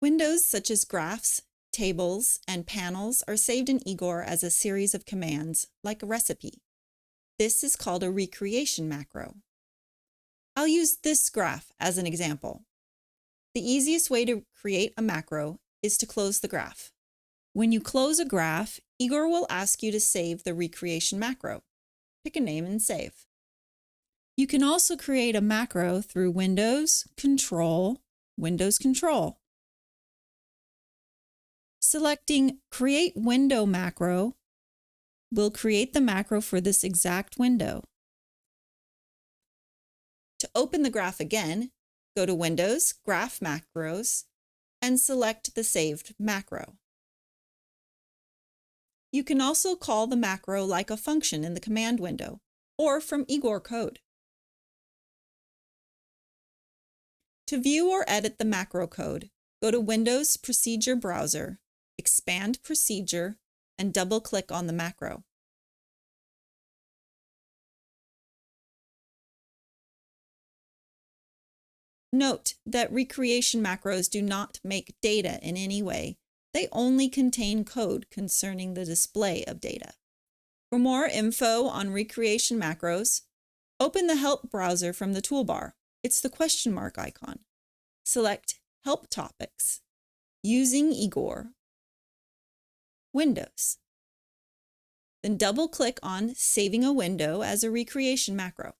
Windows such as graphs, tables, and panels are saved in Igor as a series of commands, like a recipe. This is called a recreation macro. I'll use this graph as an example. The easiest way to create a macro is to close the graph. When you close a graph, Igor will ask you to save the recreation macro. Pick a name and save. You can also create a macro through Windows, Control, Windows Control. Selecting Create Window Macro will create the macro for this exact window. To open the graph again, go to Windows, Graph Macros, and select the saved macro. You can also call the macro like a function in the command window or from Igor code. To view or edit the macro code, go to Windows Procedure Browser, expand Procedure, and double-click on the macro. Note that recreation macros do not make data in any way. They only contain code concerning the display of data. For more info on recreation macros, open the Help browser from the toolbar. It's the question mark icon. Select Help Topics, Using Igor, Windows. Then double-click on Saving a Window as a recreation macro.